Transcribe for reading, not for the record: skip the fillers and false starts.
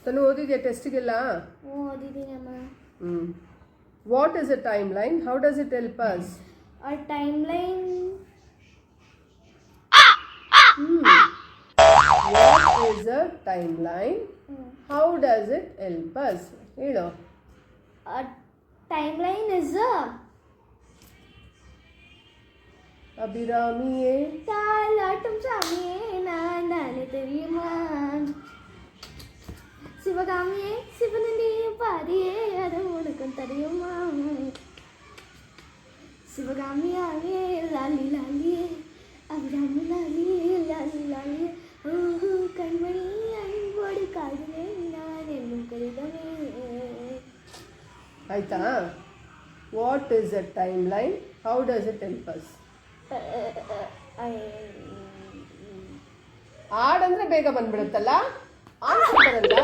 ತನು ಓದಿದ್ಯಾ ಟೆಸ್ಟಿಗೆಲ್ಲ? ಓದಿದ್ದೀನಿ ಅಮ್ಮ. What is a timeline? How does it help us? A timeline. What is a timeline? How does it help us? ಹೇಳು. A timeline is a அபிராமியே தாலாட்டும் சாமியே நான் தானே தெரியுமா, சிவகாமியே சிவனே பாதியே அது உனக்கும் தெரியுமா, சிவகாமியாவே லாலி லாலியே அபிராமி லாலியே லாலி லாலியே ஓஹோ கண்மணி அன்போடு காதலே நான் என்னும் கடிதமே. ಆಯ್ತಾ? What is a timeline? How does it help us? ಹಾಡಂದ್ರೆ ಬೇಗ ಬಂದ್ಬಿಡುತ್ತಲ್ಲ, ಆನ್ಸರ್ ಬರಲ್ಲ.